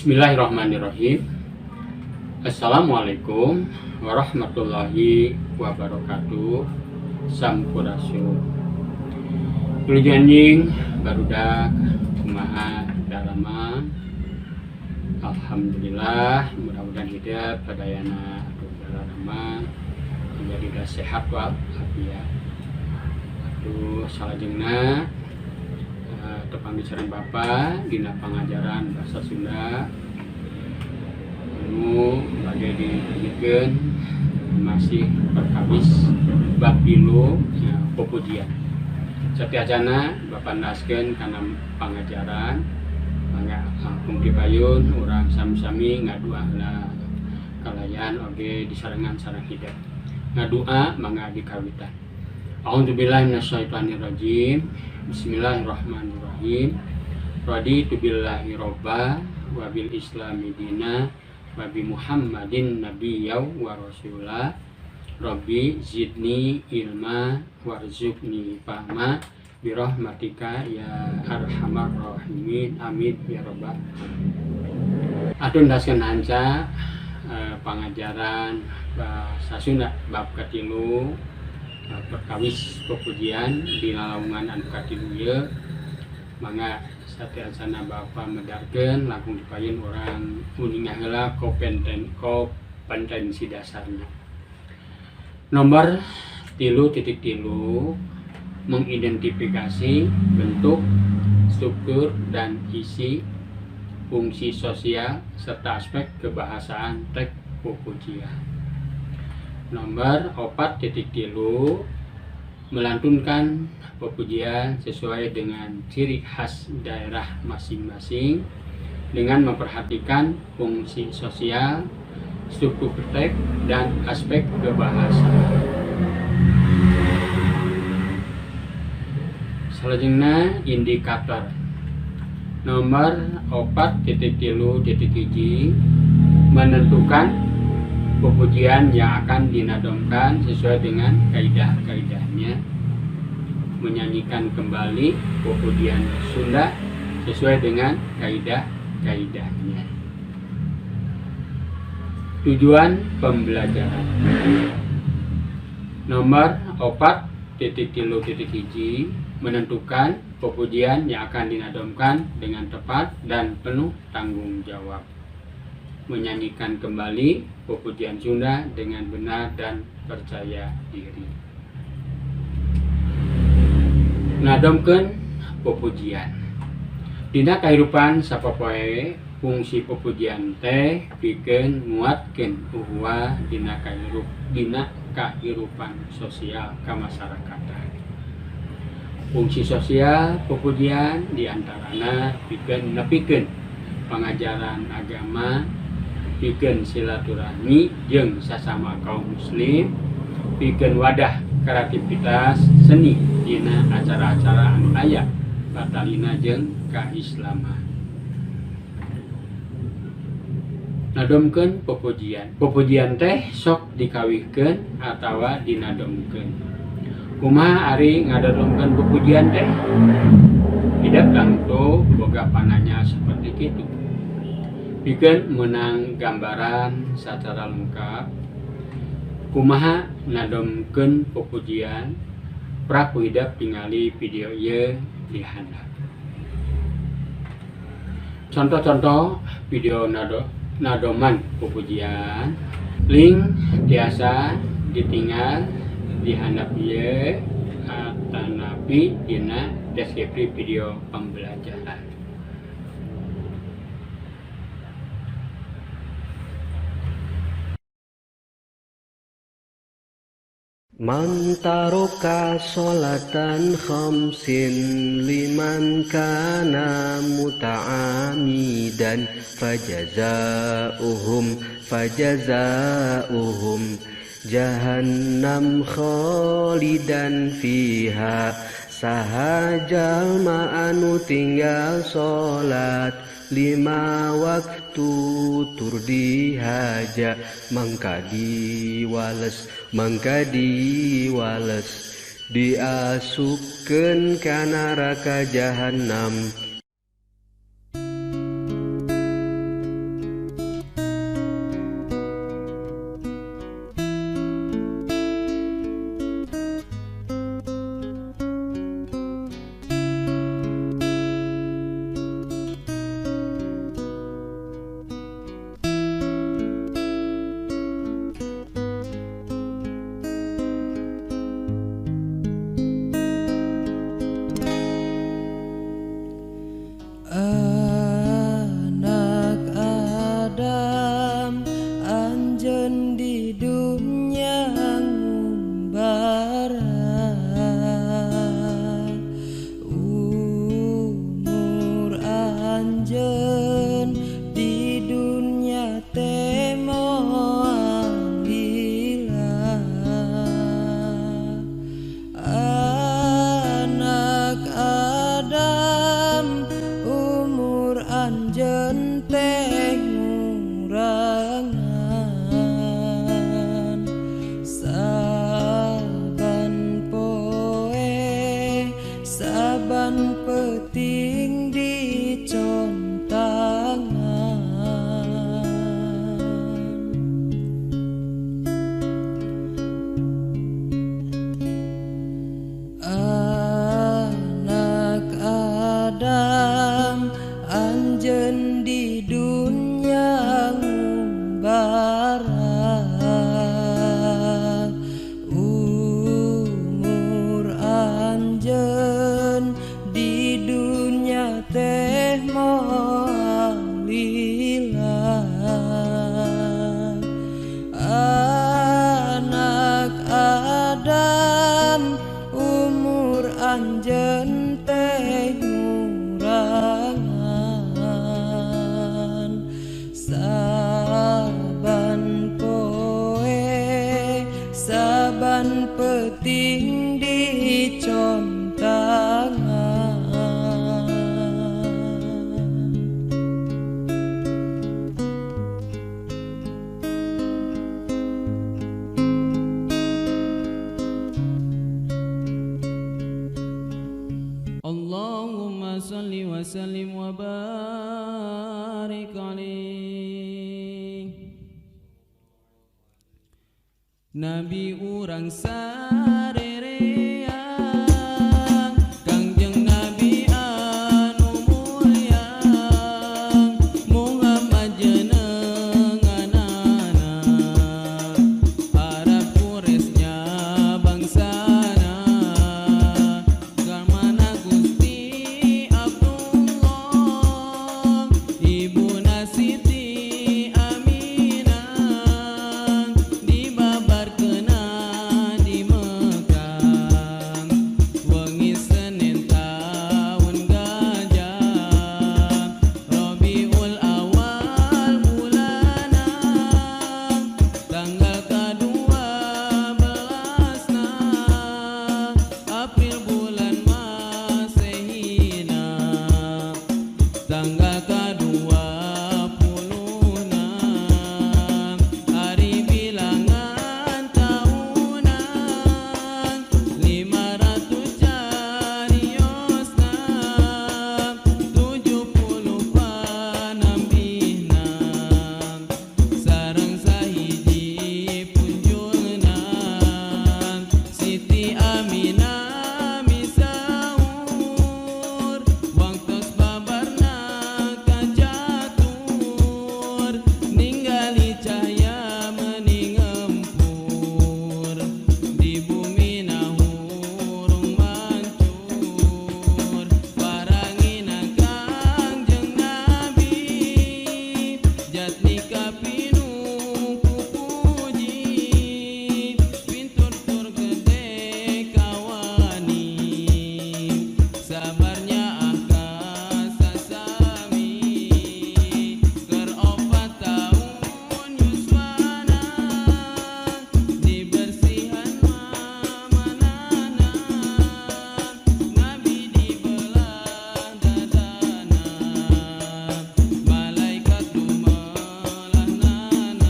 Bismillahirrahmanirrahim. Assalamualaikum warahmatullahi wabarakatuh. Sampurasun. Wilujeng barudak kumaha dalama. Alhamdulillah, mudah-mudahan hidup padayana dalama menjadi sehat walafiat. Atuh salajengna tepanggisaran Bapak dina pangajaran bahasa Sunda anu bade dipikirkeun masih perkawis bab 3 pepujian. Satiasana Bapak ndaskeun kana pangajaran mangga langkung dipayun urang sami-sami ngaduaheula kalayan oge disarengan sareng hidup. Ngadua mangga dikawitan. A'udzubillahi minasyaitonirrajim. Bismillahirrahmanirrahim. Raditu billahi robba wa bil islami dina wa bi Muhammadin nabiyyaw wa rasulah. Rabbi zidni ilma warzuqni fahma bi rahmatika ya arhamar rahimin. Amin ya rabbal alamin. Atuh ndaskeun hanca pangajaran bahasa Sunda bab katilu perkawis pepujian di lalaungan anu katilu ieu mangga satiasana Bapa medarkeun langkung dipayun urang uningan heula kompetensi dasarnya. Nomor 3.3 mengidentifikasi bentuk, struktur dan isi fungsi sosial serta aspek kebahasaan teks pepujian. Nomor 4.3 melantunkan pepujian sesuai dengan ciri khas daerah masing-masing dengan memperhatikan fungsi sosial, struktur teks, dan aspek kebahasaan. Selanjutnya indikator. Nomor 4.3.1 menentukan pepujian yang akan dinadomkan sesuai dengan kaidah-kaidahnya, menyanyikan kembali pepujian Sunda sesuai dengan kaidah-kaidahnya. Tujuan pembelajaran. Nomor 4.3.1 menentukan pepujian yang akan dinadomkan dengan tepat dan penuh tanggung jawab, menyanyikan kembali pepujian Sunda dengan benar dan percaya diri. Ngadomkeun pepujian. Dina kahirupan sapopoe fungsi pepujian teh pikeun nguatkeun uhwah dina kahirupan sosial kamasyarakatan. Fungsi sosial pepujian diantarana pikeun nepikeun pangajaran agama, pikeun silaturahmi jeung sasama kaum muslim, pikeun wadah kreativitas seni dina acara-acara anu aya batalina jeung kaislaman. Nadomkeun pepujian. Pepujian teh sok dikawihkeun atawa dinadomkeun. Kumaha ari ngadomkeun pepujian teh? Hidup tangtu boga pananya seperti kitu. Pikeun menang gambaran secara lengkap kumaha nadomkeun pepujian, praku hidup tingali video ieu di handap. Contoh-contoh video nadoman pepujian link tiasa ditinggal di handap ieu atanapi dina deskripsi video pembelajaran. Man taroka sholatan khamsin liman kana muta'amidan fajazauhum jahannam khalidan fiha. Sahajal ma'anu tinggal sholat 5 waktu turdi haja mangka diwales diasupkeun ka neraka jahanam. saban peting dicontangan, anak Adam anjeun di dunya ngumbara, umur anjeun di dunya teh moal lila. Anak Adam umur anjeun teh ngurangan, saban poe saban peting dicontangan. Allahumma salli wa sallim wa barik alaih. Nabi urang sarereang Kangjeng Nabi anu mulya Muhammad jenenganana Arab Quraisy bangsana Gamana Gusti Abdullah Ibuna Siti Aminah dibabarkeuna di Mekah wengi Senin taun gajah Rabiul Awal bulana tanggal ke-12 April bulan Masehina tanggal ke-20 hari bilangan tahunan 500 cariosna 70 panambihna sareng sahiji punjulna Siti Aminah misaur wangtos babarna kajatur ningali cahaya meuning empur di bumi hurung mancur parangina Kangjeng Nabi jatnika pinuh ku puji pintur-tur gede kawani sabarnya angka sasami keur 4 tahun yuswana dibersihan mamanana Nabi dibelah dadana malaikat dumelahnana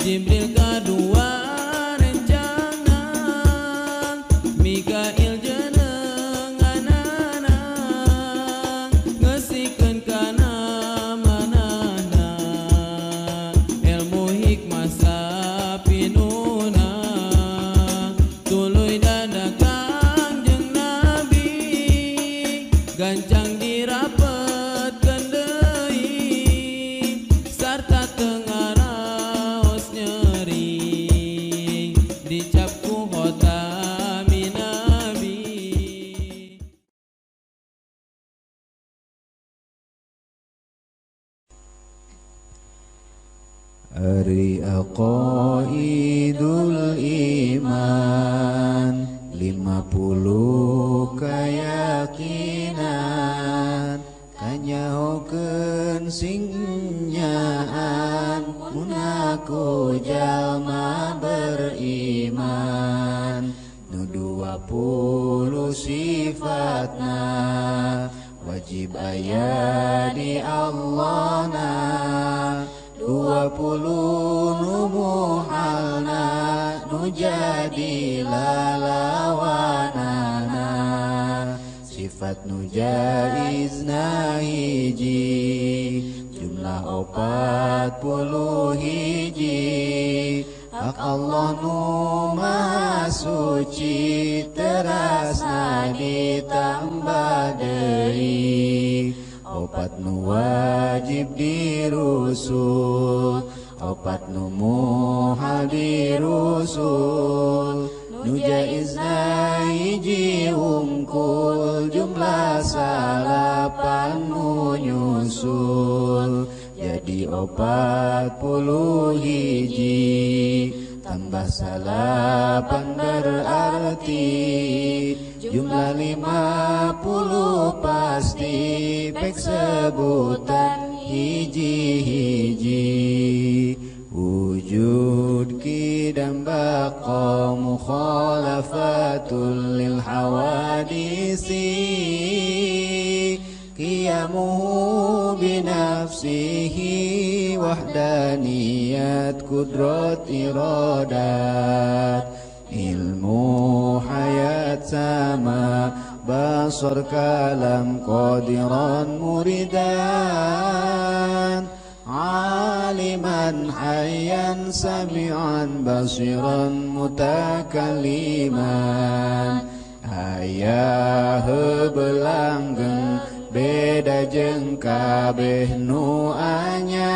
Jibril kadua rencana Mikail jenenganana ngesikeun kana manana ilmu hikmah sapinuna tuluy dada Kangjeng Nabi gancang dirapetkeun deui sarta teu ngaraos nyeri dicap ku khotami Nabi. Ari aqaidul iman 50 keyakinan kanyahokeun sing nyaan mun aku jalma beriman nu 20 sifatna wajib aya di Allahna 20 nu muhalna nu jadi lalawanana sifat nu jaizna hiji jumlah 40 hiji hak Allah nu maha suci terasna ditambah deui opat nu wajib dirusul opat nu muhal dirusul nu jaizna hiji hungkul jumlah 8 nu nyusul jadi 40 hiji tambah 8 berarti jumlah 50 pasti pek sebutan hiji-hiji wujud kidam baqa mukhalafatul lil hawadisi qiyamuhu binafsihi wahdaniyat kudrat iradat ilmu hayat sama basar kalam qadiran muridan aliman hayyan sami'an basiran mutakalliman ayah belanggeng beda jeung kabeh nu anyar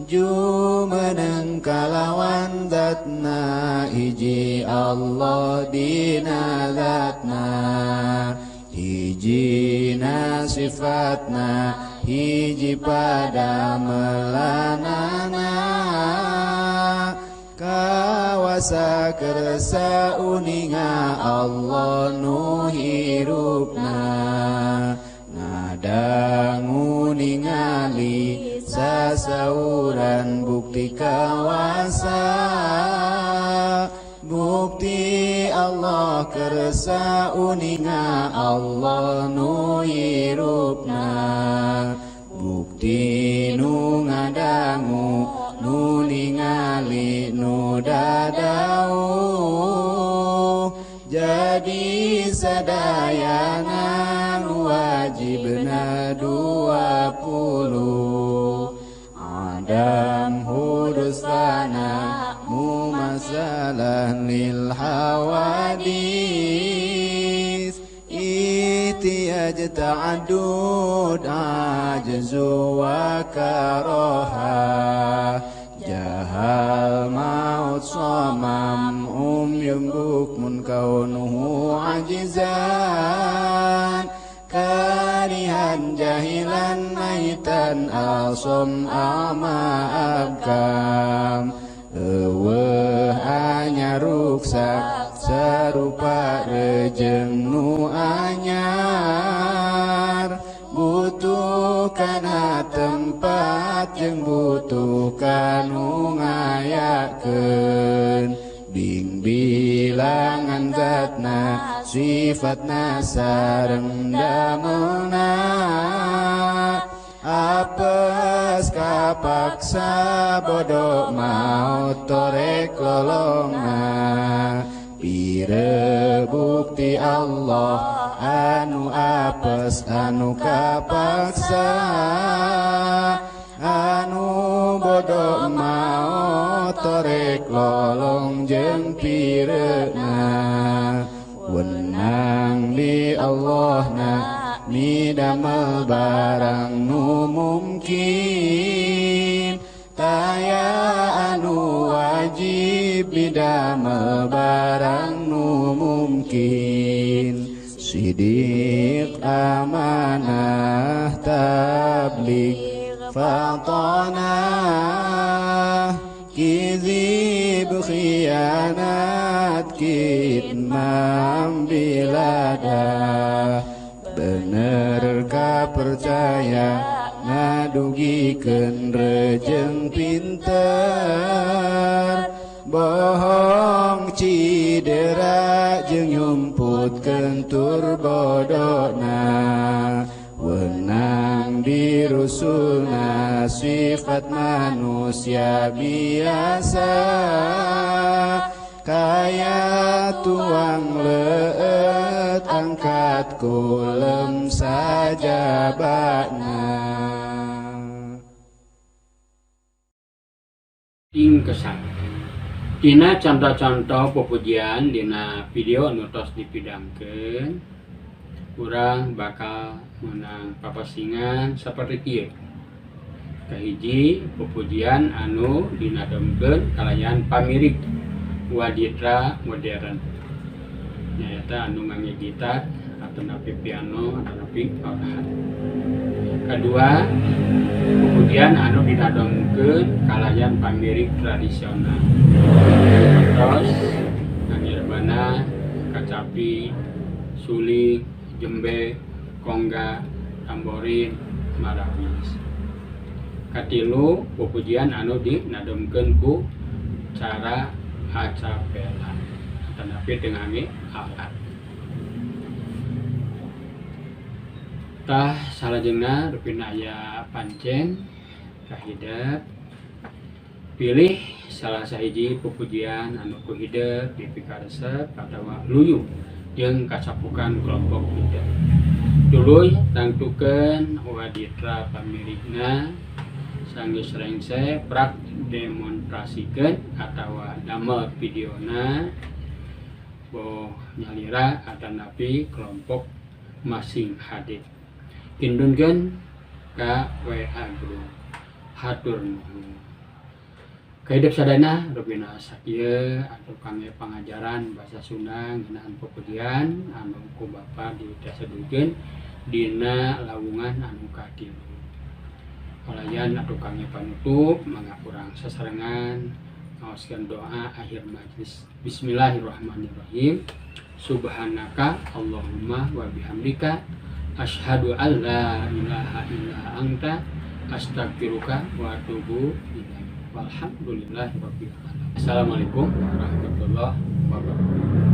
jumeneng kalawan zatna hiji Allah dina zatna hijina sifatna hiji pada melanana kawasa kersa uninga Allah nu hirupna ngadangu ningali sasauran bukti kawasa bukti Allah kersa uninga Allah nu hirupna bukti nu ngadangu nu ningali nu dadau jadi sadayana nu wajibna 20 adam hudus fana mumasalah lil hawadis itiyaj ta'adud ajzu wa karaha jahal maut samam yum bukmun kaunuhu ajizan karihan jahilan maitan asom ama abkam hanya ruksak serupa rejeng nu anyar butuh kana tempat jeung butuh kanu ngayakeun bing bilangan zatna sifatna sareng damelna apes kapaksa bodoh maut torek lolongna pire bukti Allah anu apes anu kapaksa anu bodoh maut torek lolong jeung pireuna wenang di Allahna midamel barang nu mungkin taya anu wajib midamel barang nu mungkin sidik amanah tabligh fatanah kizib khianat kitmam biladah bener kapercaya ngadugikeun rejeng pinter bohong cidera jeung nyumputkeun tur bodona wenang dirusulna sifat manusia biasa kaya tuang leet angkat kulem sajabatna. Ingkesan dina contoh-contoh pupujian dina video anu tos dipidamkeun urang bakal menang papasingan saperti kieu. Kahiji pupujian anu dinadomkeun kalayan pamirik waditra modern nyaeta anu ngangge gitar atau napi piano atau napi organ. Kedua, pupujian anu dinadomkeun kalayan pamirik tradisional. Terus ngangirmana kacapi, suling, jembe, kongga, tamborin, marabis. Katilu, pupujian anu dinadomkeun ku cara acapella atau napi dengange alat. Tah salajengna rupina aya pancen kahidep pilih salah sahiji pupujian anu ku hidep dipikaresep atawa luyu jeung kasapukan kelompok hidep. Tuluy tangtukeun waditra pamirigna sanggeus rengse prak demonstrasikeun atawa damel videona boh nyalira atanapi kelompok masing hadir. Kindunkeun ka WA grup hatur nuhun. Kaidep sadana rupina sakieu atuh kangge pangajaran basa Sunda ngeunaan pupujian anu ku Bapa ditasadukeun dina lawungan anu katilu. Kalayan atuh kangge panutup mangga urang sasarengan ngaoskeun doa akhir majlis. Bismillahirrahmanirrahim. Subhanaka Allahumma wa bihamdika asyhadu an la ilaha illa anta astaghfiruka wa atubu ilaik. Walhamdulillahirabbil alamin. Assalamualaikum warahmatullahi wabarakatuh.